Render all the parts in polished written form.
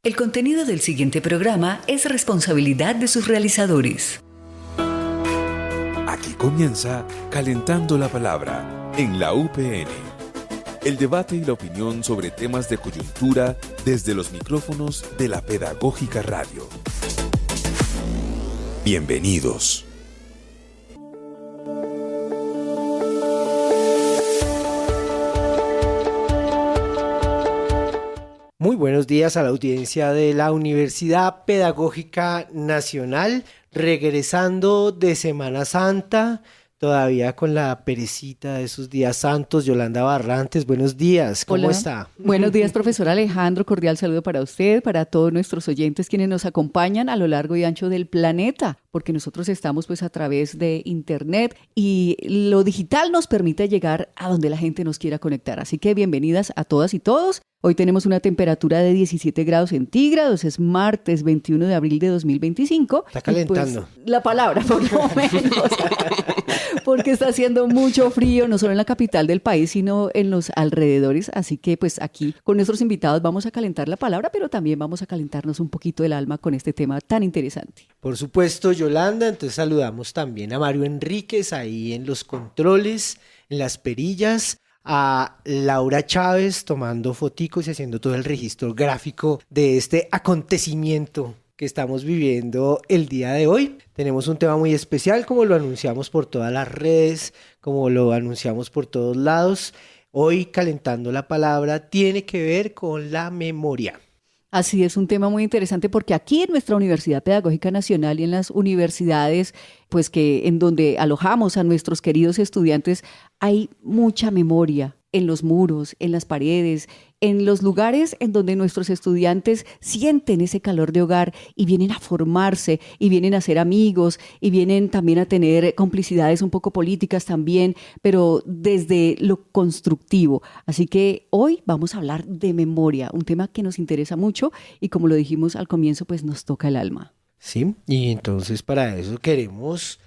El contenido del siguiente programa es responsabilidad de sus realizadores. Aquí comienza Calentando la Palabra en la UPN. El debate y la opinión sobre temas de coyuntura desde los micrófonos de la Pedagógica Radio. Bienvenidos. Muy buenos días a la audiencia de la Universidad Pedagógica Nacional, regresando de Semana Santa, todavía con la perecita de esos días santos. Yolanda Barrantes, buenos días, ¿cómo está? Buenos días, profesor Alejandro, cordial saludo para usted, para todos nuestros oyentes quienes nos acompañan a lo largo y ancho del planeta, porque nosotros estamos pues a través de internet y lo digital nos permite llegar a donde la gente nos quiera conectar. Así que bienvenidas a todas y todos. Hoy tenemos una temperatura de 17 grados centígrados, es martes 21 de abril de 2025. Está calentando. Pues, la palabra, por lo menos. Porque está haciendo mucho frío, no solo en la capital del país, sino en los alrededores. Así que pues aquí con nuestros invitados vamos a calentar la palabra, pero también vamos a calentarnos un poquito el alma con este tema tan interesante. Por supuesto, Yolanda, entonces saludamos también a Mario Enríquez ahí en los controles, en las perillas, a Laura Chávez tomando foticos y haciendo todo el registro gráfico de este acontecimiento que estamos viviendo el día de hoy. Tenemos un tema muy especial, como lo anunciamos por todas las redes, como lo anunciamos por todos lados. Hoy, calentando la palabra, tiene que ver con la memoria. Así es, un tema muy interesante porque aquí en nuestra Universidad Pedagógica Nacional y en las universidades, pues que en donde alojamos a nuestros queridos estudiantes, hay mucha memoria en los muros, en las paredes, en los lugares en donde nuestros estudiantes sienten ese calor de hogar y vienen a formarse y vienen a ser amigos y vienen también a tener complicidades un poco políticas también, pero desde lo constructivo. Así que hoy vamos a hablar de memoria, un tema que nos interesa mucho y como lo dijimos al comienzo, pues nos toca el alma. Sí, y entonces para eso queremos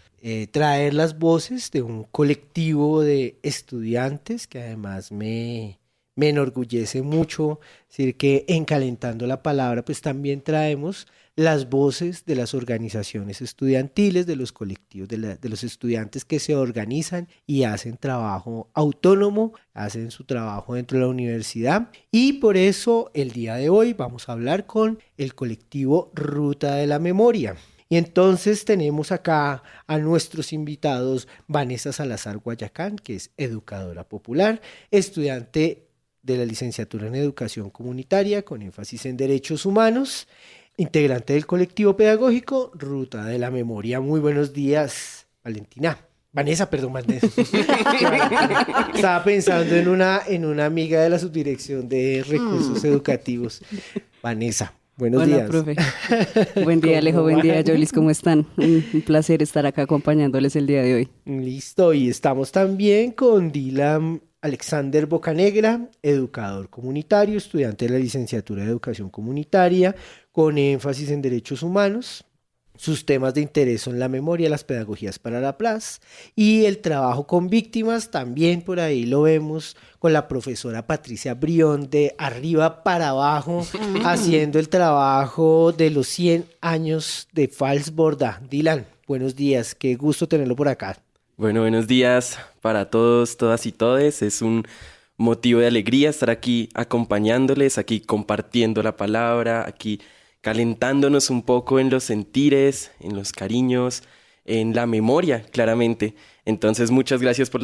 traer las voces de un colectivo de estudiantes que además me enorgullece mucho decir que en Calentando la Palabra pues también traemos las voces de las organizaciones estudiantiles, de los colectivos, de los estudiantes que se organizan y hacen trabajo autónomo, hacen su trabajo dentro de la universidad, y por eso el día de hoy vamos a hablar con el colectivo Ruta de la Memoria. Y entonces tenemos acá a nuestros invitados Vanessa Salazar Guayacán, que es educadora popular, estudiante de la licenciatura en Educación Comunitaria con énfasis en Derechos Humanos, integrante del colectivo pedagógico Ruta de la Memoria. Muy buenos días, Vanessa. Estaba pensando en una amiga de la Subdirección de Recursos Educativos. Vanessa. Buenos días. Profe. Buen día, Alejo. Buen día, Jolis. ¿Cómo están? Un placer estar acá acompañándoles el día de hoy. Listo. Y estamos también con Dylan Alexander Bocanegra, educador comunitario, estudiante de la licenciatura de Educación Comunitaria, con énfasis en Derechos Humanos. Sus temas de interés son la memoria, las pedagogías para la paz y el trabajo con víctimas. También por ahí lo vemos con la profesora Patricia Brión de Arriba para Abajo, haciendo el trabajo de los 100 años de Fals Borda. Dylan, buenos días, qué gusto tenerlo por acá. Bueno, buenos días para todos, todas y todes. Es un motivo de alegría estar aquí acompañándoles, aquí compartiendo la palabra, aquí calentándonos un poco en los sentires, en los cariños, en la memoria, claramente. Entonces, muchas gracias por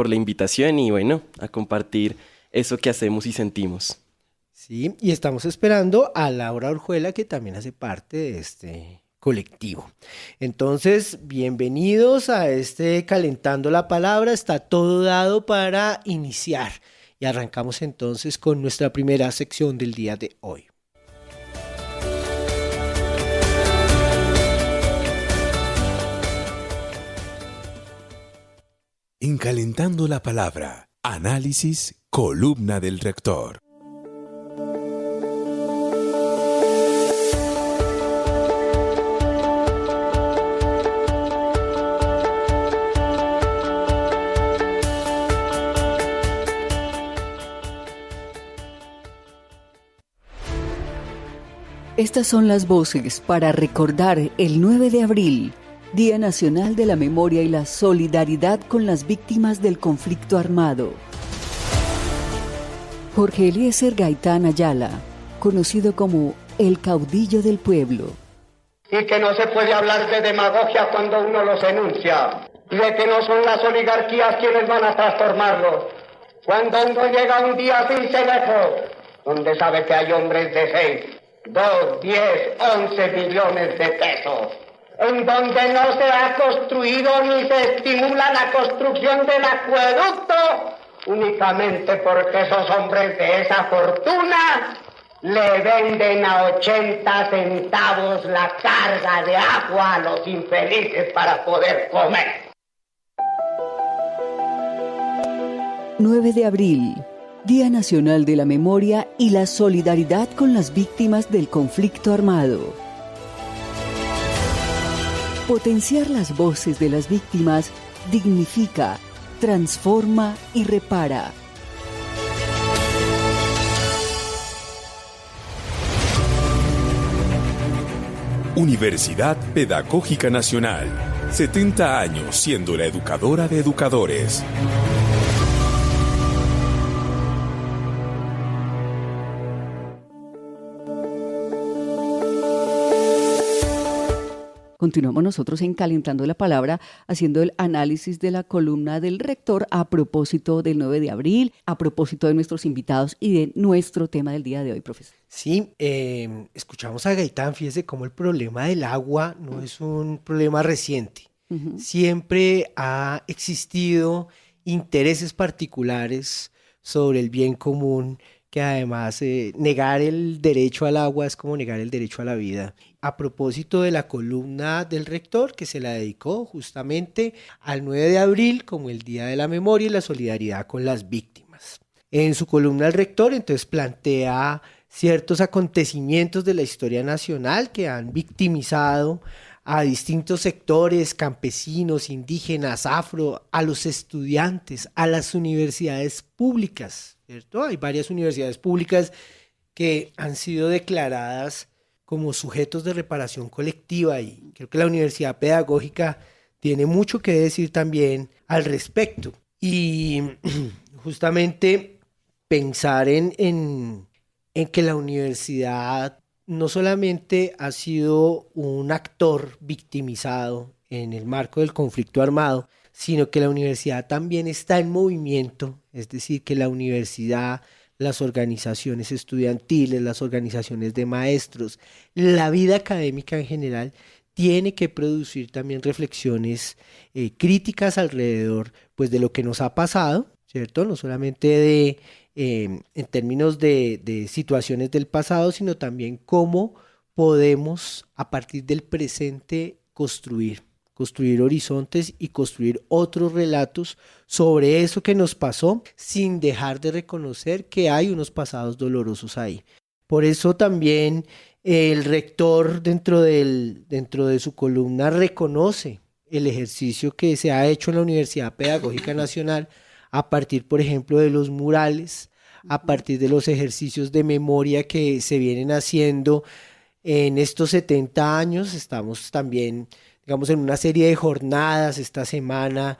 la invitación y bueno, a compartir eso que hacemos y sentimos. Sí, y estamos esperando a Laura Orjuela, que también hace parte de este colectivo. Entonces, bienvenidos a este Calentando la Palabra. Está todo dado para iniciar. Y arrancamos entonces con nuestra primera sección del día de hoy. En Calentando la Palabra, análisis, columna del rector. Estas son las voces para recordar el 9 de abril, Día Nacional de la Memoria y la Solidaridad con las víctimas del conflicto armado. Jorge Eliezer Gaitán Ayala, conocido como el caudillo del pueblo. Y que no se puede hablar de demagogia cuando uno los enuncia, y de que no son las oligarquías quienes van a transformarlos. Cuando uno llega un día sin cenejo, donde sabe que hay hombres de 6, 2, 10, 11 millones de pesos, en donde no se ha construido ni se estimula la construcción del acueducto, únicamente porque esos hombres de esa fortuna le venden a 80 centavos la carga de agua a los infelices para poder comer. 9 de abril, Día Nacional de la Memoria y la Solidaridad con las víctimas del conflicto armado. Potenciar las voces de las víctimas dignifica, transforma y repara. Universidad Pedagógica Nacional. 70 años siendo la educadora de educadores. Continuamos nosotros en Calentando la Palabra, haciendo el análisis de la columna del rector a propósito del 9 de abril, a propósito de nuestros invitados y de nuestro tema del día de hoy, profesor. Sí, escuchamos a Gaitán, fíjese cómo el problema del agua no es un problema reciente. Siempre ha existido intereses particulares sobre el bien común, que además negar el derecho al agua es como negar el derecho a la vida. A propósito de la columna del rector, que se la dedicó justamente al 9 de abril como el Día de la Memoria y la Solidaridad con las Víctimas. En su columna el rector entonces plantea ciertos acontecimientos de la historia nacional que han victimizado a distintos sectores, campesinos, indígenas, afro, a los estudiantes, a las universidades públicas, ¿cierto? Hay varias universidades públicas que han sido declaradas como sujetos de reparación colectiva y creo que la Universidad Pedagógica tiene mucho que decir también al respecto. Y justamente pensar en que la universidad no solamente ha sido un actor victimizado en el marco del conflicto armado, sino que la universidad también está en movimiento, es decir, que la universidad, las organizaciones estudiantiles, las organizaciones de maestros, la vida académica en general, tiene que producir también reflexiones críticas alrededor pues, de lo que nos ha pasado, ¿cierto? No solamente en términos de situaciones del pasado, sino también cómo podemos a partir del presente construir horizontes y construir otros relatos sobre eso que nos pasó sin dejar de reconocer que hay unos pasados dolorosos ahí. Por eso también el rector dentro de su columna reconoce el ejercicio que se ha hecho en la Universidad Pedagógica Nacional a partir, por ejemplo, de los murales, a partir de los ejercicios de memoria que se vienen haciendo en estos 70 años. Estamos también, digamos, en una serie de jornadas. Esta semana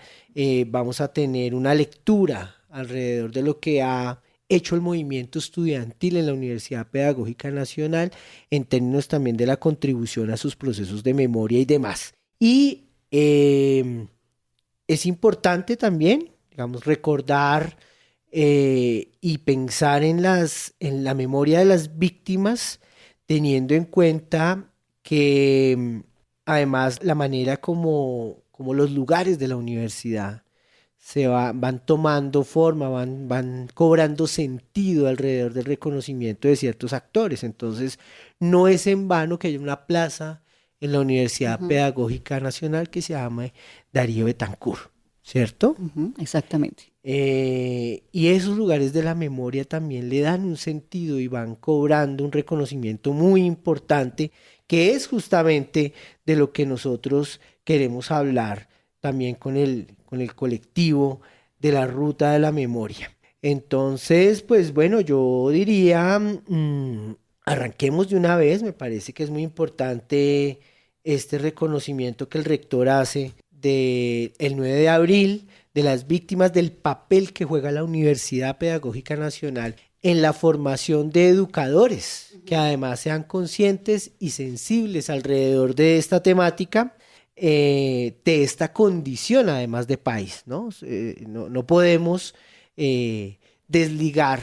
vamos a tener una lectura alrededor de lo que ha hecho el movimiento estudiantil en la Universidad Pedagógica Nacional en términos también de la contribución a sus procesos de memoria y demás. Y es importante también, digamos, recordar y pensar en la memoria de las víctimas, teniendo en cuenta que además la manera como los lugares de la universidad van tomando forma, van cobrando sentido alrededor del reconocimiento de ciertos actores. Entonces, no es en vano que haya una plaza en la Universidad Pedagógica Nacional que se llama Darío Betancur, ¿cierto? Exactamente. Y esos lugares de la memoria también le dan un sentido y van cobrando un reconocimiento muy importante, que es justamente de lo que nosotros queremos hablar también con el colectivo de la Ruta de la Memoria. Entonces, pues bueno, yo diría, arranquemos de una vez. Me parece que es muy importante este reconocimiento que el rector hace del 9 de abril, de las víctimas, del papel que juega la Universidad Pedagógica Nacional en la formación de educadores, que además sean conscientes y sensibles alrededor de esta temática, de esta condición además de país, ¿no? No podemos desligar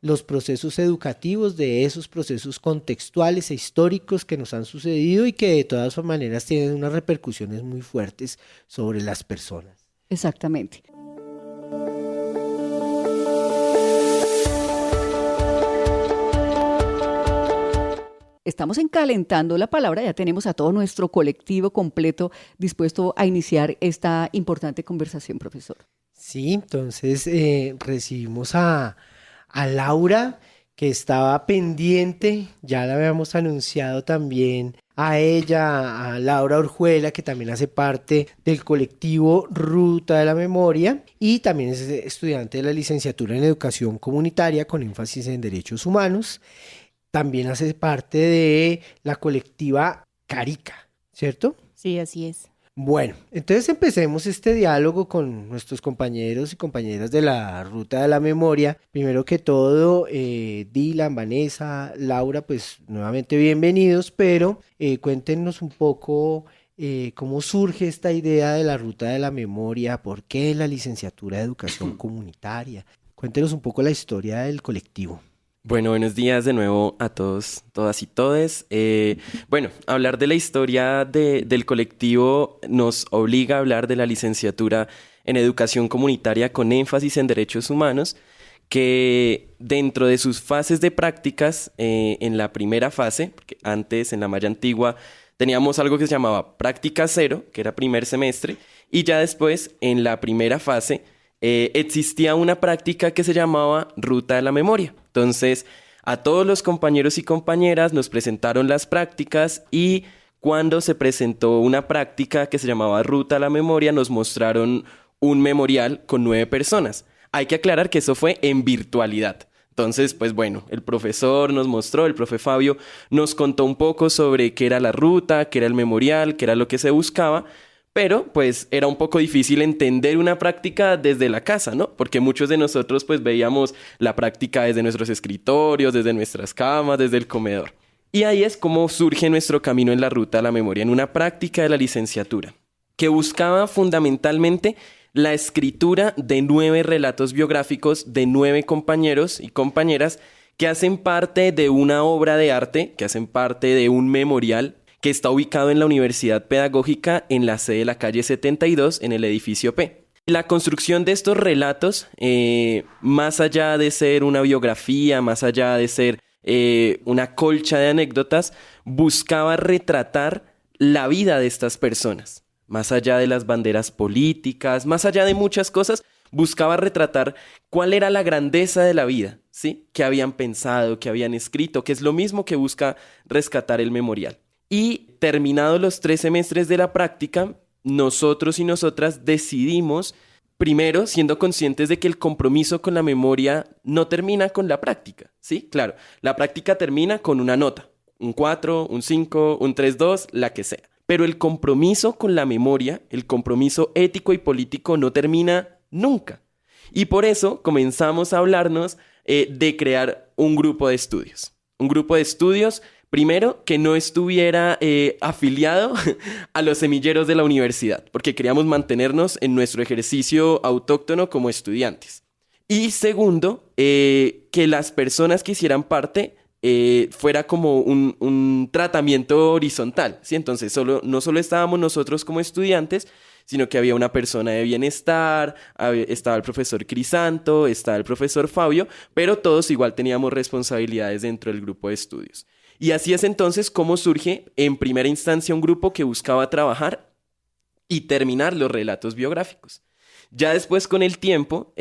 los procesos educativos de esos procesos contextuales e históricos que nos han sucedido y que de todas maneras tienen unas repercusiones muy fuertes sobre las personas. Exactamente. Estamos en Calentando la Palabra, ya tenemos a todo nuestro colectivo completo dispuesto a iniciar esta importante conversación, profesor. Sí, entonces recibimos a Laura, que estaba pendiente, ya la habíamos anunciado también a ella, a Laura Orjuela, que también hace parte del colectivo Ruta de la Memoria y también es estudiante de la licenciatura en Educación Comunitaria con énfasis en Derechos Humanos. También hace parte de la colectiva Carica, ¿cierto? Sí, así es. Bueno, entonces empecemos este diálogo con nuestros compañeros y compañeras de la Ruta de la Memoria. Primero que todo, Dylan, Vanessa, Laura, pues nuevamente bienvenidos, pero cuéntenos un poco cómo surge esta idea de la Ruta de la Memoria, por qué la licenciatura de Educación Comunitaria. Cuéntenos un poco la historia del colectivo. Bueno, buenos días de nuevo a todos, todas y todes. Bueno, hablar de la historia del colectivo nos obliga a hablar de la licenciatura en Educación Comunitaria con énfasis en Derechos Humanos, que dentro de sus fases de prácticas, en la primera fase, porque antes en la malla antigua teníamos algo que se llamaba práctica cero, que era primer semestre, y ya después en la primera fase existía una práctica que se llamaba Ruta de la Memoria. Entonces, a todos los compañeros y compañeras nos presentaron las prácticas y cuando se presentó una práctica que se llamaba Ruta a la Memoria, nos mostraron un memorial con 9 personas. Hay que aclarar que eso fue en virtualidad. Entonces, pues bueno, el profesor nos mostró, el profe Fabio nos contó un poco sobre qué era la ruta, qué era el memorial, qué era lo que se buscaba, pero pues era un poco difícil entender una práctica desde la casa, ¿no? Porque muchos de nosotros pues veíamos la práctica desde nuestros escritorios, desde nuestras camas, desde el comedor. Y ahí es como surge nuestro camino en la Ruta a la Memoria, en una práctica de la licenciatura, que buscaba fundamentalmente la escritura de 9 relatos biográficos de 9 compañeros y compañeras que hacen parte de una obra de arte, que hacen parte de un memorial que está ubicado en la Universidad Pedagógica en la sede de la calle 72 en el edificio P. La construcción de estos relatos, más allá de ser una biografía, más allá de ser una colcha de anécdotas, buscaba retratar la vida de estas personas. Más allá de las banderas políticas, más allá de muchas cosas, buscaba retratar cuál era la grandeza de la vida, ¿sí? ¿Qué habían pensado, qué habían escrito? Que es lo mismo que busca rescatar el memorial. Y terminados los 3 semestres de la práctica, nosotros y nosotras decidimos, primero, siendo conscientes de que el compromiso con la memoria no termina con la práctica, ¿sí? Claro, la práctica termina con una nota, un 4, un 5, un 3-2, la que sea. Pero el compromiso con la memoria, el compromiso ético y político no termina nunca. Y por eso comenzamos a hablarnos de crear un grupo de estudios. Un grupo de estudios, primero, que no estuviera afiliado a los semilleros de la universidad, porque queríamos mantenernos en nuestro ejercicio autóctono como estudiantes. Y segundo, que las personas que hicieran parte fuera como un tratamiento horizontal, ¿sí? Entonces no solo estábamos nosotros como estudiantes, sino que había una persona de bienestar, estaba el profesor Crisanto, estaba el profesor Fabio, pero todos igual teníamos responsabilidades dentro del grupo de estudios. Y así es entonces como surge en primera instancia un grupo que buscaba trabajar y terminar los relatos biográficos. Ya después con el tiempo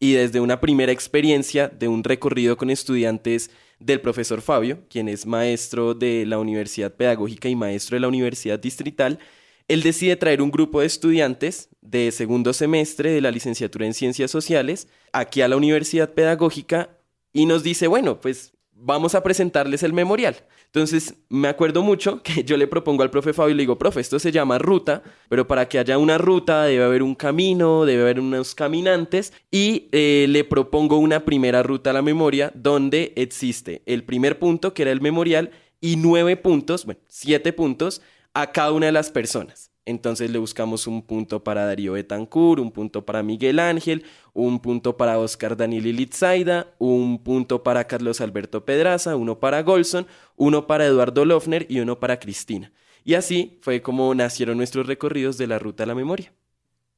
y desde una primera experiencia de un recorrido con estudiantes del profesor Fabio, quien es maestro de la Universidad Pedagógica y maestro de la Universidad Distrital, él decide traer un grupo de estudiantes de segundo semestre de la licenciatura en Ciencias Sociales aquí a la Universidad Pedagógica y nos dice, bueno, pues vamos a presentarles el memorial. Entonces, me acuerdo mucho que yo le propongo al profe Fabio y le digo, profe, esto se llama ruta, pero para que haya una ruta debe haber un camino, debe haber unos caminantes, y le propongo una primera ruta a la memoria donde existe el primer punto, que era el memorial, y 7 puntos a cada una de las personas. Entonces le buscamos un punto para Darío Betancourt, un punto para Miguel Ángel, un punto para Oscar Daniel Ilitzaida, un punto para Carlos Alberto Pedraza, uno para Golson, uno para Eduardo Lofner y uno para Cristina. Y así fue como nacieron nuestros recorridos de la Ruta a la Memoria.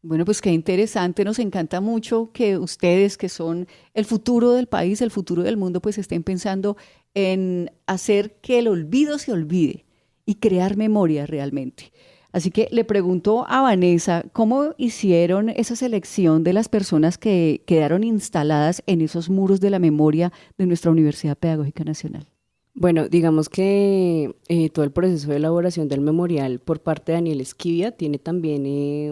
Bueno, pues qué interesante, nos encanta mucho que ustedes, que son el futuro del país, el futuro del mundo, pues estén pensando en hacer que el olvido se olvide y crear memoria realmente. Así que le pregunto a Vanessa, ¿cómo hicieron esa selección de las personas que quedaron instaladas en esos muros de la memoria de nuestra Universidad Pedagógica Nacional? Bueno, digamos que todo el proceso de elaboración del memorial por parte de Daniel Esquivia tiene también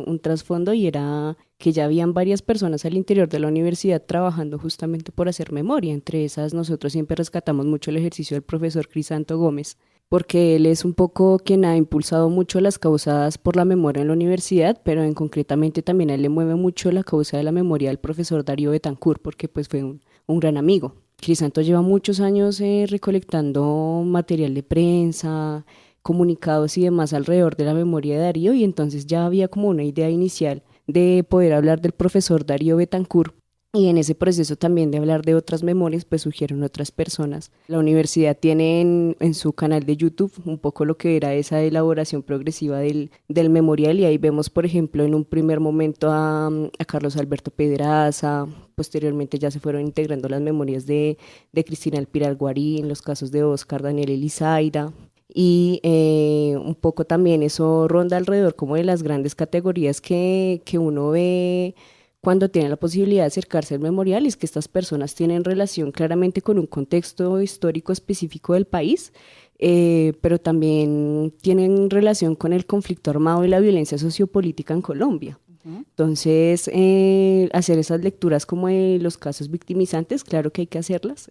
un trasfondo, y era que ya habían varias personas al interior de la universidad trabajando justamente por hacer memoria. Entre esas, nosotros siempre rescatamos mucho el ejercicio del profesor Crisanto Gómez, porque él es un poco quien ha impulsado mucho las causas por la memoria en la universidad, pero concretamente también a él le mueve mucho la causa de la memoria al profesor Darío Betancourt, porque pues fue un gran amigo. Crisanto lleva muchos años recolectando material de prensa, comunicados y demás alrededor de la memoria de Darío, y entonces ya había como una idea inicial de poder hablar del profesor Darío Betancourt. Y en ese proceso también de hablar de otras memorias, pues surgieron otras personas. La universidad tiene en su canal de YouTube un poco lo que era esa elaboración progresiva del memorial, y ahí vemos, por ejemplo, en un primer momento a Carlos Alberto Pedraza. Posteriormente ya se fueron integrando las memorias de Cristina Elpiral Guarín, los casos de Oscar Daniel Elizaida. Y un poco también eso ronda alrededor como de las grandes categorías que uno ve cuando tiene la posibilidad de acercarse al memorial, y es que estas personas tienen relación claramente con un contexto histórico específico del país, pero también tienen relación con el conflicto armado y la violencia sociopolítica en Colombia. Entonces, hacer esas lecturas como de los casos victimizantes, claro que hay que hacerlas,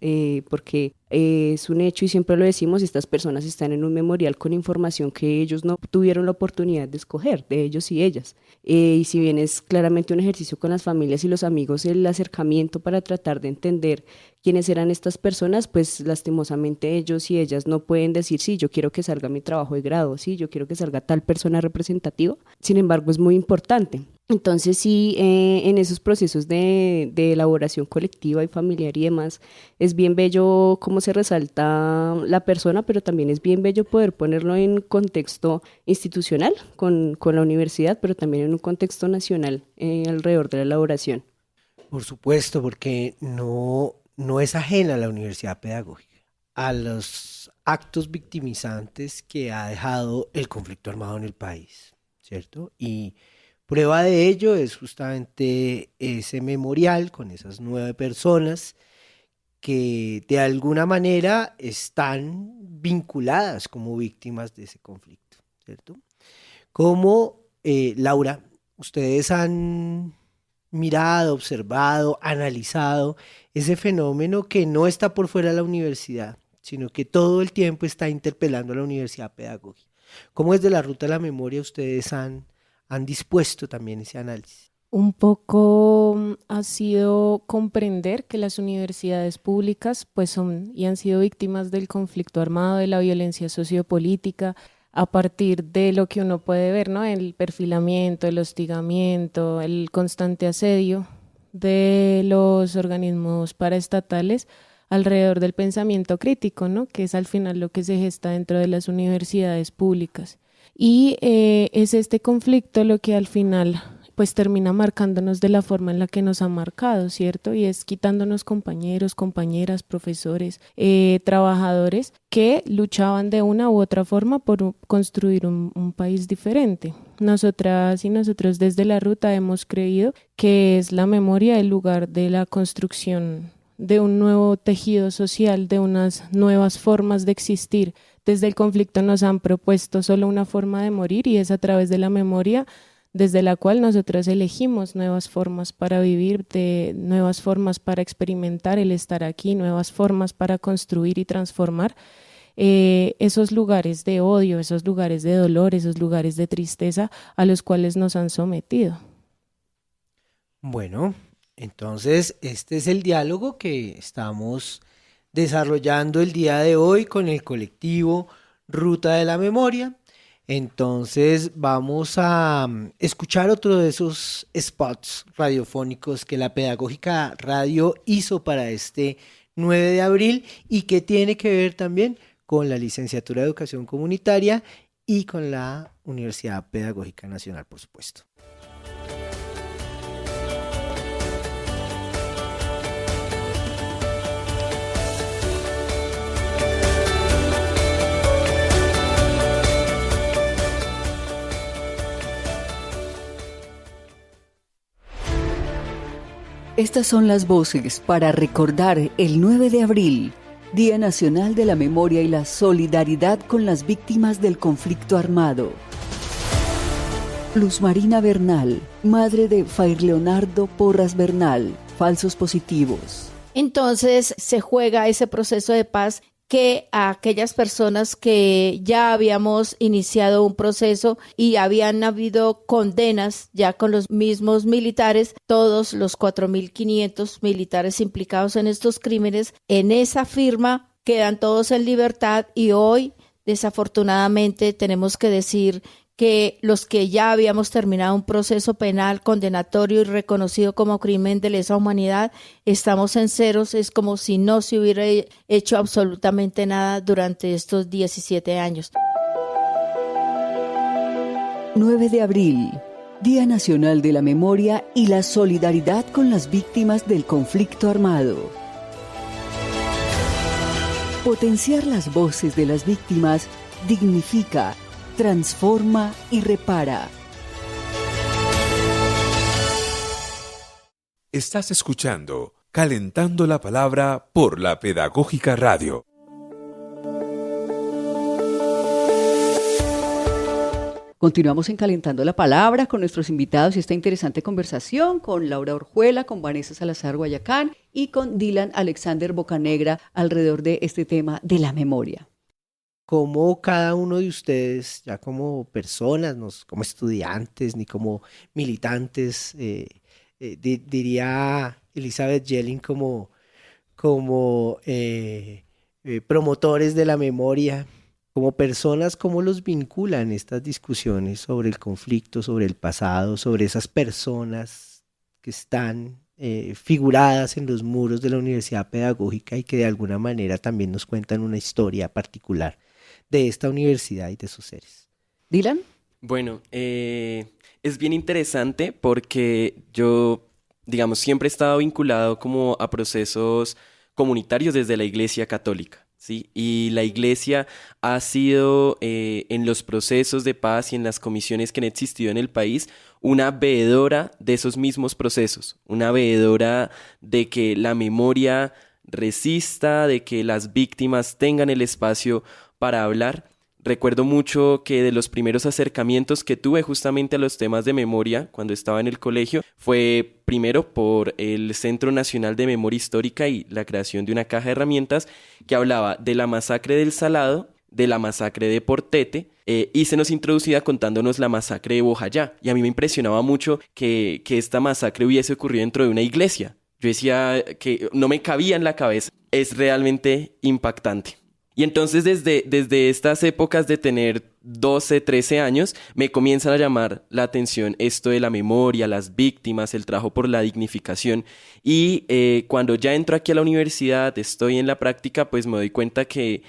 porque es un hecho, y siempre lo decimos, estas personas están en un memorial con información que ellos no tuvieron la oportunidad de escoger, de ellos y ellas. Y si bien es claramente un ejercicio con las familias y los amigos, el acercamiento para tratar de entender quiénes eran estas personas, pues lastimosamente ellos y ellas no pueden decir, sí, yo quiero que salga mi trabajo de grado, sí, yo quiero que salga tal persona representativa. Sin embargo, es muy importante. Entonces sí, en esos procesos de elaboración colectiva y familiar y demás, es bien bello cómo se resalta la persona, pero también es bien bello poder ponerlo en contexto institucional con la universidad, pero también en un contexto nacional alrededor de la elaboración. Por supuesto, porque no es ajena a la universidad pedagógica, a los actos victimizantes que ha dejado el conflicto armado en el país, ¿cierto? Y prueba de ello es justamente ese memorial con esas 9 personas que de alguna manera están vinculadas como víctimas de ese conflicto, ¿cierto? Como, Laura, ustedes han mirado, observado, analizado ese fenómeno que no está por fuera de la universidad, sino que todo el tiempo está interpelando a la universidad pedagógica. ¿Cómo desde la Ruta de la Memoria ustedes han dispuesto también ese análisis? Un poco ha sido comprender que las universidades públicas pues son y han sido víctimas del conflicto armado, de la violencia sociopolítica, a partir de lo que uno puede ver, ¿no? El perfilamiento, el hostigamiento, el constante asedio de los organismos paraestatales alrededor del pensamiento crítico, ¿no? Que es al final lo que se gesta dentro de las universidades públicas. Y es este conflicto lo que al final pues termina marcándonos de la forma en la que nos ha marcado, ¿cierto? Y es quitándonos compañeros, compañeras, profesores, trabajadores que luchaban de una u otra forma por construir un país diferente. Nosotras y nosotros desde la Ruta hemos creído que es la memoria el lugar de la construcción de un nuevo tejido social, de unas nuevas formas de existir. Desde el conflicto nos han propuesto solo una forma de morir, y es a través de la memoria desde la cual nosotros elegimos nuevas formas para vivir, nuevas formas para experimentar el estar aquí, nuevas formas para construir y transformar esos lugares de odio, esos lugares de dolor, esos lugares de tristeza a los cuales nos han sometido. Bueno, entonces este es el diálogo que estamos desarrollando el día de hoy con el colectivo Ruta de la Memoria. Entonces vamos a escuchar otro de esos spots radiofónicos que la Pedagógica Radio hizo para este 9 de abril y que tiene que ver también con la Licenciatura de Educación Comunitaria y con la Universidad Pedagógica Nacional, por supuesto. Estas son las voces para recordar el 9 de abril, Día Nacional de la Memoria y la Solidaridad con las Víctimas del Conflicto Armado. Luz Marina Bernal, madre de Fair Leonardo Porras Bernal, falsos positivos. Entonces se juega ese proceso de paz que a aquellas personas que ya habíamos iniciado un proceso y habían habido condenas ya con los mismos militares, todos los 4.500 militares implicados en estos crímenes, en esa firma quedan todos en libertad y hoy desafortunadamente tenemos que decir que los que ya habíamos terminado un proceso penal condenatorio y reconocido como crimen de lesa humanidad, estamos en ceros, es como si no se hubiera hecho absolutamente nada durante estos 17 años. 9 de abril, Día Nacional de la Memoria y la Solidaridad con las Víctimas del Conflicto Armado. Potenciar las voces de las víctimas dignifica, transforma y repara. Estás escuchando Calentando la Palabra por la Pedagógica Radio. Continuamos en Calentando la Palabra con nuestros invitados y esta interesante conversación con Laura Orjuela, con Vanessa Salazar Guayacán y con Dylan Alexander Bocanegra alrededor de este tema de la memoria. Cómo cada uno de ustedes, ya como personas, no como estudiantes ni como militantes, diría Elizabeth Yellin, como promotores de la memoria, como personas, cómo los vinculan estas discusiones sobre el conflicto, sobre el pasado, sobre esas personas que están figuradas en los muros de la Universidad Pedagógica y que de alguna manera también nos cuentan una historia particular de esta universidad y de sus seres. ¿Dylan? Bueno, es bien interesante porque yo, digamos, siempre he estado vinculado como a procesos comunitarios desde la Iglesia Católica, ¿sí? Y la Iglesia ha sido, en los procesos de paz y en las comisiones que han existido en el país, una veedora de esos mismos procesos, una veedora de que la memoria resista, de que las víctimas tengan el espacio para hablar. Recuerdo mucho que de los primeros acercamientos que tuve justamente a los temas de memoria cuando estaba en el colegio fue primero por el Centro Nacional de Memoria Histórica y la creación de una caja de herramientas que hablaba de la masacre del Salado, de la masacre de Portete y se nos introducía contándonos la masacre de Bojayá. Y a mí me impresionaba mucho que esta masacre hubiese ocurrido dentro de una iglesia. Yo decía que no me cabía en la cabeza. Es realmente impactante. Y entonces desde estas épocas de tener 12, 13 años, me comienzan a llamar la atención esto de la memoria, las víctimas, el trabajo por la dignificación. Y cuando ya entro aquí a la universidad, estoy en la práctica, pues me doy cuenta que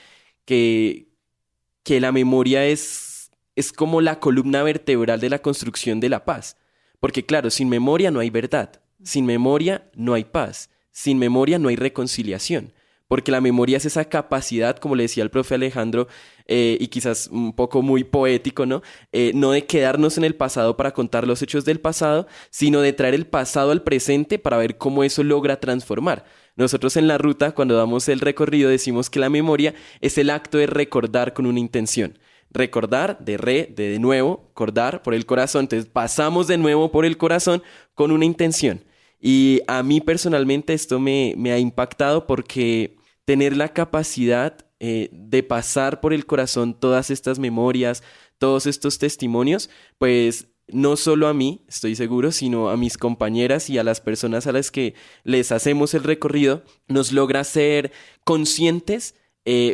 la memoria es como la columna vertebral de la construcción de la paz. Porque claro, sin memoria no hay verdad, sin memoria no hay paz, sin memoria no hay reconciliación. Porque la memoria es esa capacidad, como le decía el profe Alejandro, y quizás un poco muy poético, ¿no? No de quedarnos en el pasado para contar los hechos del pasado, sino de traer el pasado al presente para ver cómo eso logra transformar. Nosotros en la ruta, cuando damos el recorrido, decimos que la memoria es el acto de recordar con una intención. Recordar, de nuevo, cordar por el corazón. Entonces pasamos de nuevo por el corazón con una intención. Y a mí personalmente esto me ha impactado porque tener la capacidad de pasar por el corazón todas estas memorias, todos estos testimonios, pues no solo a mí, estoy seguro, sino a mis compañeras y a las personas a las que les hacemos el recorrido, nos logra ser conscientes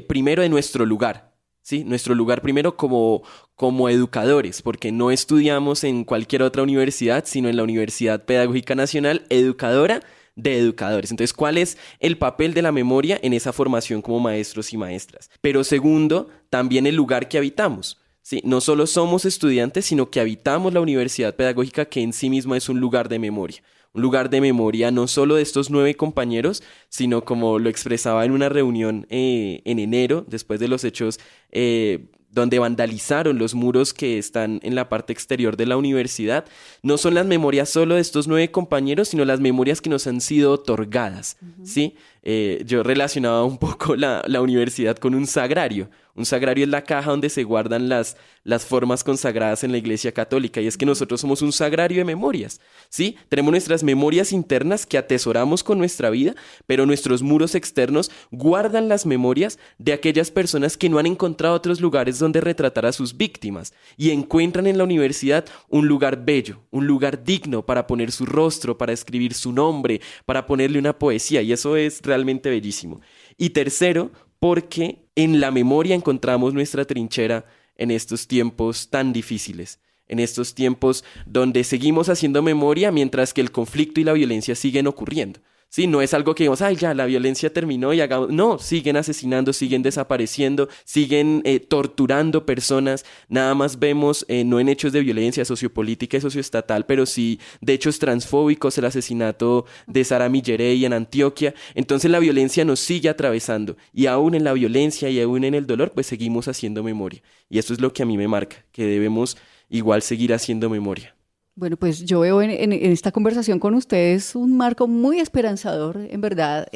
primero de nuestro lugar. ¿Sí? Nuestro lugar primero como educadores, porque no estudiamos en cualquier otra universidad, sino en la Universidad Pedagógica Nacional, educadora de educadores. Entonces, ¿cuál es el papel de la memoria en esa formación como maestros y maestras? Pero segundo, también el lugar que habitamos. ¿Sí? No solo somos estudiantes, sino que habitamos la Universidad Pedagógica, que en sí misma es un lugar de memoria. Un lugar de memoria no solo de estos 9 compañeros, sino como lo expresaba en una reunión en enero, después de los hechos donde vandalizaron los muros que están en la parte exterior de la universidad. No son las memorias solo de estos 9 compañeros, sino las memorias que nos han sido otorgadas, ¿sí? Yo relacionaba un poco la universidad con un sagrario. Un sagrario es la caja donde se guardan las formas consagradas en la Iglesia Católica, y es que nosotros somos un sagrario de memorias, ¿sí? Tenemos nuestras memorias internas que atesoramos con nuestra vida, pero nuestros muros externos guardan las memorias de aquellas personas que no han encontrado otros lugares donde retratar a sus víctimas y encuentran en la universidad un lugar bello, un lugar digno para poner su rostro, para escribir su nombre, para ponerle una poesía, y eso es realmente bellísimo. Y tercero, porque en la memoria encontramos nuestra trinchera en estos tiempos tan difíciles, en estos tiempos donde seguimos haciendo memoria mientras que el conflicto y la violencia siguen ocurriendo. Sí, no es algo que digamos, ay, ya, la violencia terminó y hagamos... No, siguen asesinando, siguen desapareciendo, siguen torturando personas. Nada más vemos, no en hechos de violencia sociopolítica y socioestatal, pero sí de hechos transfóbicos, el asesinato de Sara Millerey en Antioquia. Entonces la violencia nos sigue atravesando, y aún en la violencia y aún en el dolor, pues seguimos haciendo memoria. Y esto es lo que a mí me marca, que debemos igual seguir haciendo memoria. Bueno, pues yo veo en esta conversación con ustedes un marco muy esperanzador, en verdad,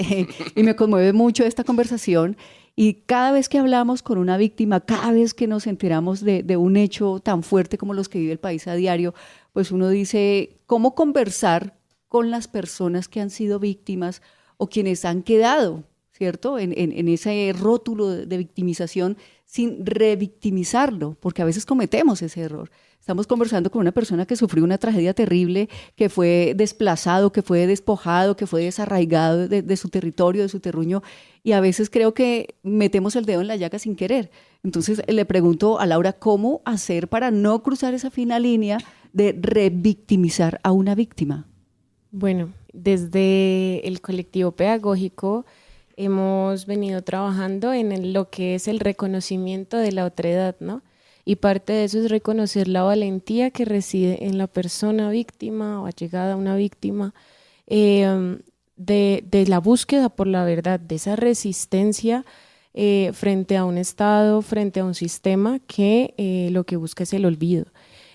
y me conmueve mucho esta conversación. Y cada vez que hablamos con una víctima, cada vez que nos enteramos de un hecho tan fuerte como los que vive el país a diario, pues uno dice, ¿cómo conversar con las personas que han sido víctimas o quienes han quedado, ¿cierto?, en ese rótulo de victimización sin revictimizarlo? Porque a veces cometemos ese error. Estamos conversando con una persona que sufrió una tragedia terrible, que fue desplazado, que fue despojado, que fue desarraigado de su territorio, de su terruño, y a veces creo que metemos el dedo en la llaga sin querer. Entonces le pregunto a Laura, ¿cómo hacer para no cruzar esa fina línea de revictimizar a una víctima? Bueno, desde el colectivo pedagógico hemos venido trabajando en lo que es el reconocimiento de la otredad, ¿no? Y parte de eso es reconocer la valentía que reside en la persona víctima o allegada a una víctima, de la búsqueda por la verdad, de esa resistencia frente a un Estado, frente a un sistema que lo que busca es el olvido.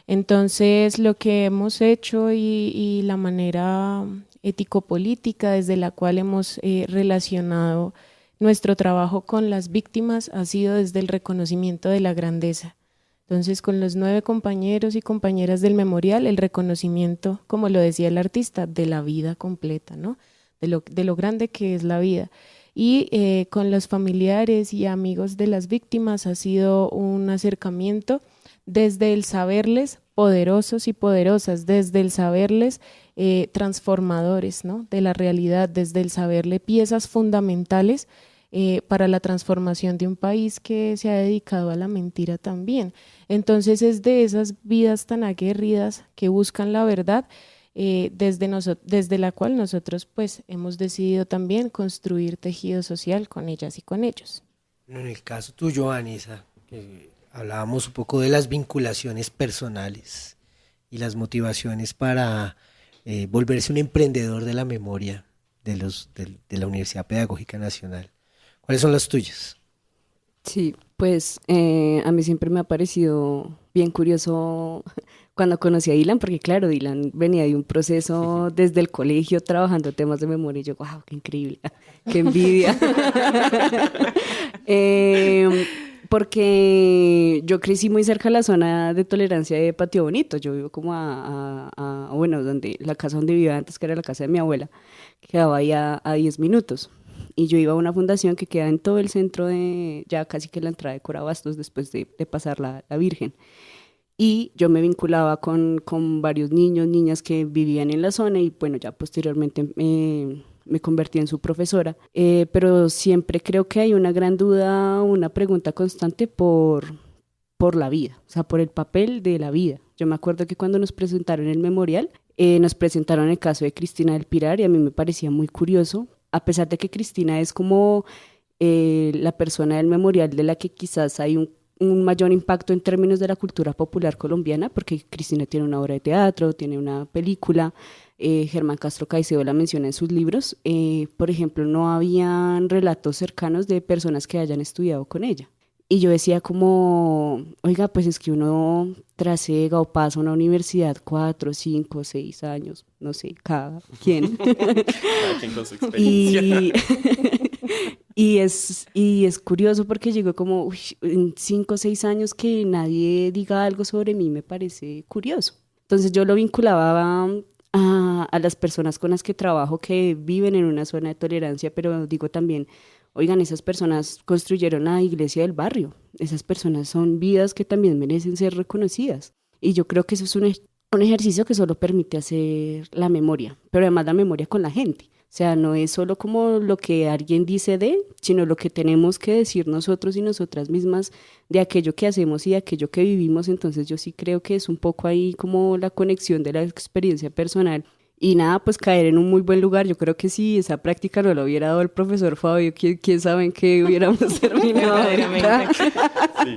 Entonces, lo que hemos hecho y la manera ético-política desde la cual hemos relacionado nuestro trabajo con las víctimas ha sido desde el reconocimiento de la grandeza. Entonces, con los 9 compañeros y compañeras del memorial, el reconocimiento, como lo decía el artista, de la vida completa, ¿no? De lo grande que es la vida. Y con los familiares y amigos de las víctimas ha sido un acercamiento desde el saberles poderosos y poderosas, desde el saberles transformadores, ¿no?, de la realidad, desde el saberle piezas fundamentales para la transformación de un país que se ha dedicado a la mentira también. Entonces es de esas vidas tan aguerridas que buscan la verdad, desde la cual nosotros pues hemos decidido también construir tejido social con ellas y con ellos. En el caso tuyo, Anisa, que hablábamos un poco de las vinculaciones personales y las motivaciones para volverse un emprendedor de la memoria de la Universidad Pedagógica Nacional. ¿Cuáles son las tuyas? Sí, pues a mí siempre me ha parecido bien curioso cuando conocí a Dylan, porque claro, Dylan venía de un proceso desde el colegio trabajando temas de memoria, y yo, wow, qué increíble, qué envidia. Porque yo crecí muy cerca de la zona de tolerancia de Patio Bonito. Yo vivo como bueno, la casa donde vivía antes, que era la casa de mi abuela, quedaba ahí a 10 minutos. Y yo iba a una fundación que queda en todo el centro ya casi que la entrada de Corabastos, después de pasar la Virgen. Y yo me vinculaba con varios niños, niñas que vivían en la zona y bueno, ya posteriormente me convertí en su profesora. Pero siempre creo que hay una gran duda, una pregunta constante por la vida, o sea, por el papel de la vida. Yo me acuerdo que cuando nos presentaron el memorial, nos presentaron el caso de Cristina del Pilar y a mí me parecía muy curioso, a pesar de que Cristina es como la persona del memorial de la que quizás hay un mayor impacto en términos de la cultura popular colombiana, porque Cristina tiene una obra de teatro, tiene una película, Germán Castro Caicedo la menciona en sus libros. Por ejemplo, no habían relatos cercanos de personas que hayan estudiado con ella. Y yo decía como, oiga, pues es que uno trasega o pasa a una universidad 4, 5, 6 años, no sé, cada quien. Cada quien con su experiencia. Y es curioso porque llegó como, en 5 o 6 años que nadie diga algo sobre mí, me parece curioso. Entonces yo lo vinculaba a las personas con las que trabajo que viven en una zona de tolerancia, pero digo también, oigan, esas personas construyeron la iglesia del barrio, esas personas son vidas que también merecen ser reconocidas. Y yo creo que eso es un ejercicio que solo permite hacer la memoria, pero además la memoria con la gente. O sea, no es solo como lo que alguien dice sino lo que tenemos que decir nosotros y nosotras mismas de aquello que hacemos y de aquello que vivimos. Entonces yo sí creo que es un poco ahí como la conexión de la experiencia personal. Y nada, pues caer en un muy buen lugar. Yo creo que si esa práctica no lo hubiera dado el profesor Fabio, ¿quién sabe en qué hubiéramos terminado? Sí.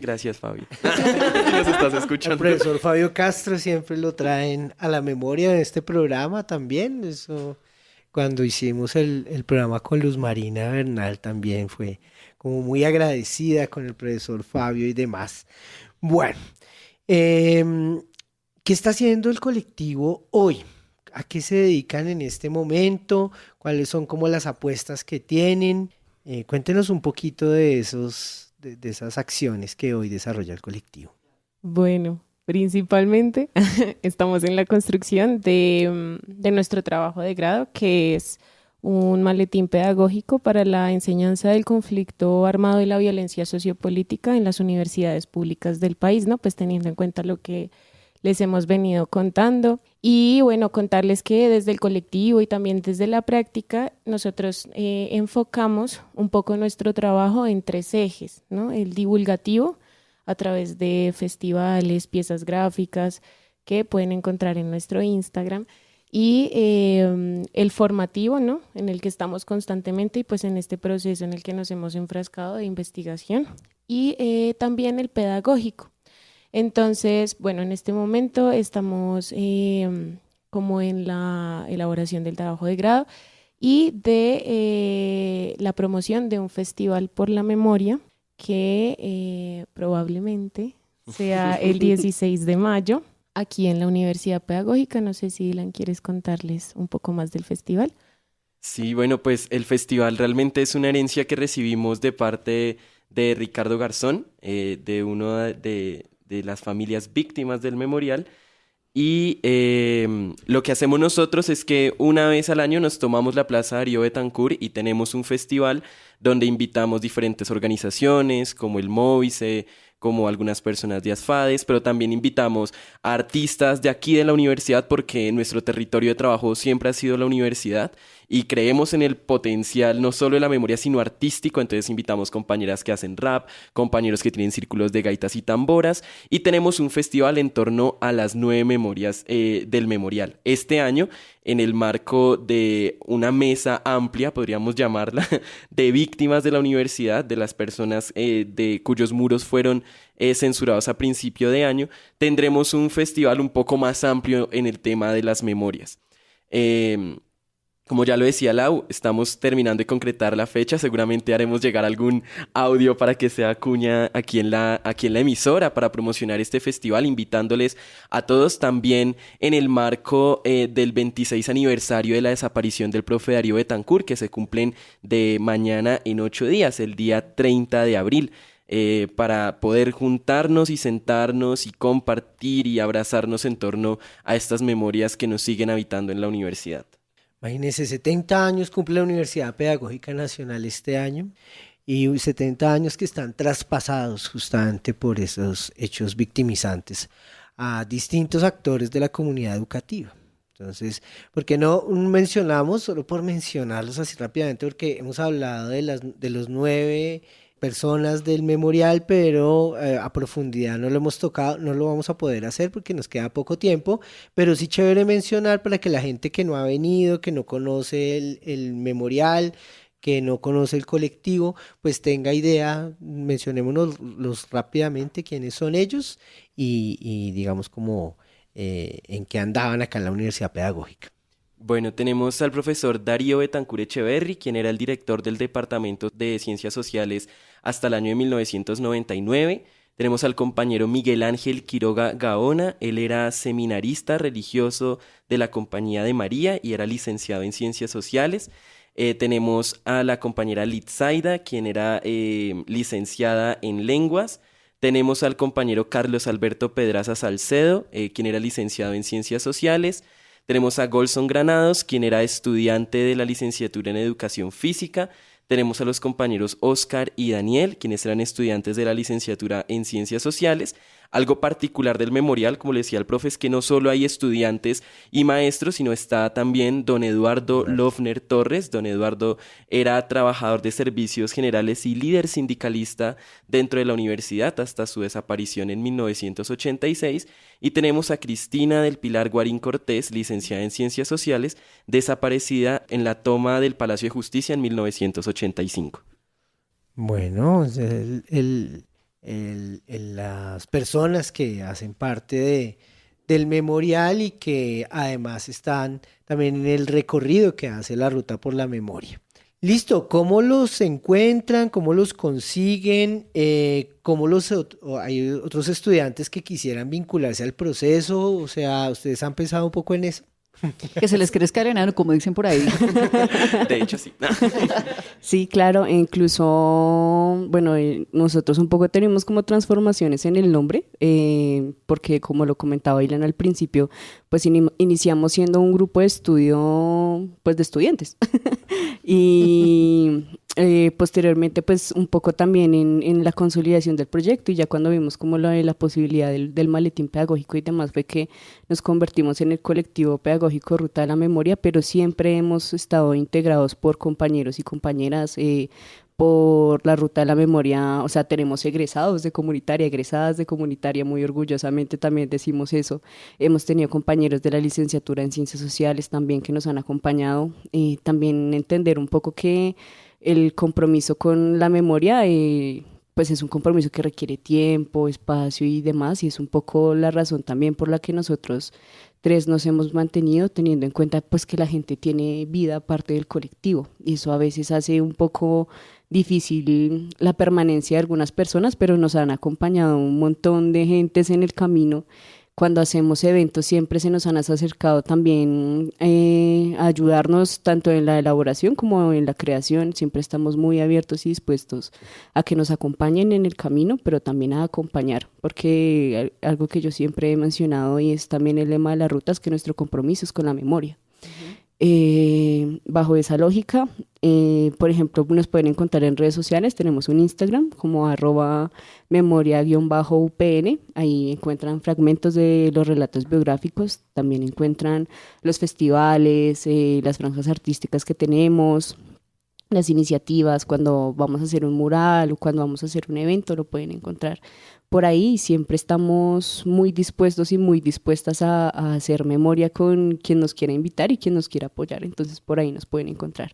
Gracias, Fabio. Nos estás escuchando. El profesor Fabio Castro siempre lo traen a la memoria de este programa también. Eso, cuando hicimos el programa con Luz Marina Bernal también fue como muy agradecida con el profesor Fabio y demás. Bueno, ¿qué está haciendo el colectivo hoy? ¿A qué se dedican en este momento? ¿Cuáles son como las apuestas que tienen? Cuéntenos un poquito de esas acciones que hoy desarrolla el colectivo. Bueno, principalmente estamos en la construcción de nuestro trabajo de grado, que es un maletín pedagógico para la enseñanza del conflicto armado y la violencia sociopolítica en las universidades públicas del país, ¿no? Pues teniendo en cuenta lo que les hemos venido contando. Y bueno, contarles que desde el colectivo y también desde la práctica, nosotros enfocamos un poco nuestro trabajo en 3 ejes, ¿no? El divulgativo, a través de festivales, piezas gráficas que pueden encontrar en nuestro Instagram, y el formativo, ¿no? En el que estamos constantemente y pues en este proceso en el que nos hemos enfrascado de investigación, y también el pedagógico. Entonces, bueno, en este momento estamos como en la elaboración del trabajo de grado y de la promoción de un festival por la memoria que probablemente sea el 16 de mayo aquí en la Universidad Pedagógica. No sé si Dylan quieres contarles un poco más del festival. Sí, bueno, pues el festival realmente es una herencia que recibimos de parte de Ricardo Garzón, de uno de las familias víctimas del memorial. Y lo que hacemos nosotros es que una vez al año nos tomamos la Plaza Darío Betancourt y tenemos un festival donde invitamos diferentes organizaciones como el Móvice, como algunas personas de ASFADES, pero también invitamos a artistas de aquí de la universidad porque nuestro territorio de trabajo siempre ha sido la universidad y creemos en el potencial no solo de la memoria sino artístico. Entonces invitamos compañeras que hacen rap, compañeros que tienen círculos de gaitas y tamboras, y tenemos un festival en torno a las 9 memorias del memorial. Este año, en el marco de una mesa amplia, podríamos llamarla, de víctimas de la universidad, de las personas de cuyos muros fueron censurados a principio de año, tendremos un festival un poco más amplio en el tema de las memorias. Como ya lo decía Lau, estamos terminando de concretar la fecha. Seguramente haremos llegar algún audio para que sea cuña aquí en la emisora para promocionar este festival, invitándoles a todos también en el marco del 26 aniversario de la desaparición del profe Darío Betancourt, que se cumplen de mañana en 8 días, el día 30 de abril. para poder juntarnos y sentarnos y compartir y abrazarnos en torno a estas memorias que nos siguen habitando en la universidad. Imagínense, 70 años cumple la Universidad Pedagógica Nacional este año y 70 años que están traspasados justamente por esos hechos victimizantes a distintos actores de la comunidad educativa. Entonces, ¿por qué no mencionamos, solo por mencionarlos así rápidamente, porque hemos hablado de los 9 personas del memorial, pero a profundidad no lo hemos tocado, no lo vamos a poder hacer porque nos queda poco tiempo, pero sí chévere mencionar para que la gente que no ha venido, que no conoce el memorial, que no conoce el colectivo, pues tenga idea, mencionémonos rápidamente quiénes son ellos y digamos como en qué andaban acá en la Universidad Pedagógica. Bueno, tenemos al profesor Darío Betancur Echeverry, quien era el director del Departamento de Ciencias Sociales hasta el año de 1999. Tenemos al compañero Miguel Ángel Quiroga Gaona, él era seminarista religioso de la Compañía de María y era licenciado en Ciencias Sociales. Tenemos a la compañera Litzaida, quien era licenciada en Lenguas. Tenemos al compañero Carlos Alberto Pedraza Salcedo, quien era licenciado en Ciencias Sociales. Tenemos a Golson Granados, quien era estudiante de la licenciatura en Educación Física. Tenemos a los compañeros Oscar y Daniel, quienes eran estudiantes de la licenciatura en Ciencias Sociales. Algo particular del memorial, como le decía el profe, es que no solo hay estudiantes y maestros, sino está también don Eduardo Lofner Torres. Don Eduardo era trabajador de servicios generales y líder sindicalista dentro de la universidad hasta su desaparición en 1986. Y tenemos a Cristina del Pilar Guarín Cortés, licenciada en Ciencias Sociales, desaparecida en la toma del Palacio de Justicia en 1985. Bueno, las personas que hacen parte del memorial y que además están también en el recorrido que hace la Ruta por la Memoria. Listo, ¿cómo los encuentran? ¿Cómo los consiguen? ¿Hay otros estudiantes que quisieran vincularse al proceso? O sea, ¿ustedes han pensado un poco en eso? Que se les crezca el enano, como dicen por ahí. De hecho, sí. Sí, claro, e incluso, bueno, nosotros un poco tenemos como transformaciones en el nombre, porque como lo comentaba Ilan al principio, pues iniciamos siendo un grupo de estudio, pues de estudiantes. Y posteriormente, pues un poco también en la consolidación del proyecto, y ya cuando vimos como la posibilidad del maletín pedagógico y demás, fue que nos convertimos en el colectivo pedagógico Ruta de la Memoria, pero siempre hemos estado integrados por compañeros y compañeras por la Ruta de la Memoria. O sea, tenemos egresadas de comunitaria, muy orgullosamente también decimos eso. Hemos tenido compañeros de la licenciatura en Ciencias Sociales también que nos han acompañado, y también entender un poco que el compromiso con la memoria pues es un compromiso que requiere tiempo, espacio y demás, y es un poco la razón también por la que nosotros 3 nos hemos mantenido, teniendo en cuenta pues que la gente tiene vida aparte del colectivo, y eso a veces hace un poco difícil la permanencia de algunas personas, pero nos han acompañado un montón de gentes en el camino. Cuando hacemos eventos siempre se nos han acercado también a ayudarnos tanto en la elaboración como en la creación. Siempre estamos muy abiertos y dispuestos a que nos acompañen en el camino, pero también a acompañar, porque algo que yo siempre he mencionado y es también el lema de la ruta es que nuestro compromiso es con la memoria. Bajo esa lógica, por ejemplo, nos pueden encontrar en redes sociales. Tenemos un Instagram como @memoria_UPN. Ahí encuentran fragmentos de los relatos biográficos, también encuentran los festivales, las franjas artísticas que tenemos, las iniciativas, cuando vamos a hacer un mural o cuando vamos a hacer un evento, lo pueden encontrar por ahí. Siempre estamos muy dispuestos y muy dispuestas a hacer memoria con quien nos quiera invitar y quien nos quiera apoyar. Entonces por ahí nos pueden encontrar.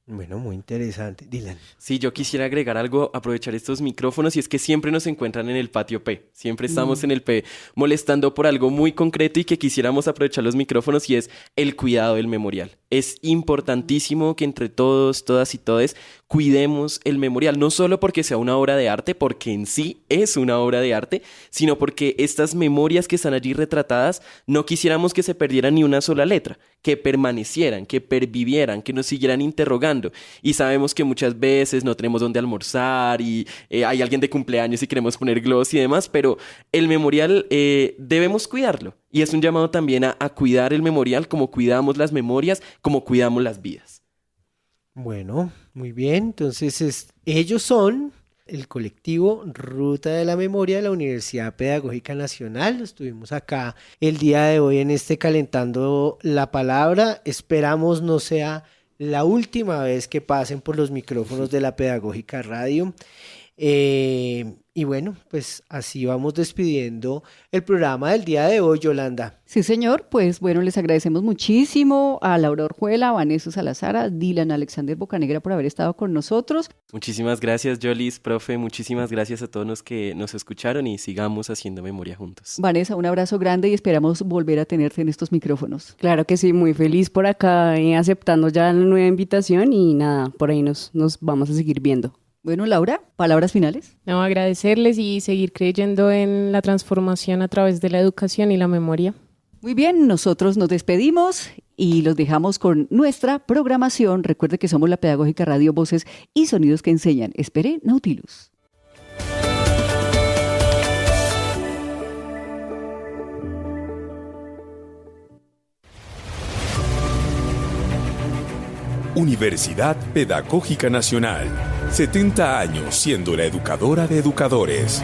Bueno, muy interesante. Dylan. Sí, yo quisiera agregar algo, aprovechar estos micrófonos, y es que siempre nos encuentran en el patio P. Siempre estamos en el P molestando por algo muy concreto y que quisiéramos aprovechar los micrófonos, y es el cuidado del memorial. es importantísimo que entre todos, todas y todes cuidemos el memorial, no solo porque sea una obra de arte, porque en sí es una obra de arte, sino porque estas memorias que están allí retratadas no quisiéramos que se perdieran ni una sola letra, que permanecieran, que pervivieran, que nos siguieran interrogando. Y sabemos que muchas veces no tenemos dónde almorzar y hay alguien de cumpleaños y queremos poner gloss y demás, pero el memorial debemos cuidarlo. Y es un llamado también a cuidar el memorial como cuidamos las memorias, como cuidamos las vidas. Bueno, muy bien. Entonces, ellos son el colectivo Ruta de la Memoria de la Universidad Pedagógica Nacional. Estuvimos acá el día de hoy en este Calentando la Palabra. Esperamos no sea la última vez que pasen por los micrófonos de la Pedagógica Radio. Y bueno, pues así vamos despidiendo el programa del día de hoy, Yolanda. Sí, señor. Pues bueno, les agradecemos muchísimo a Laura Orjuela, a Vanessa Salazar, a Dylan Alexander Bocanegra por haber estado con nosotros. Muchísimas gracias, Yolis, profe. Muchísimas gracias a todos los que nos escucharon y sigamos haciendo memoria juntos. Vanessa, un abrazo grande y esperamos volver a tenerte en estos micrófonos. Claro que sí, muy feliz por acá aceptando ya la nueva invitación y nada, por ahí nos vamos a seguir viendo. Bueno, Laura, palabras finales. No, agradecerles y seguir creyendo en la transformación a través de la educación y la memoria. Muy bien, nosotros nos despedimos y los dejamos con nuestra programación. Recuerde que somos la Pedagógica Radio, Voces y Sonidos que Enseñan. Espere Nautilus. Universidad Pedagógica Nacional. 70 años siendo la educadora de educadores.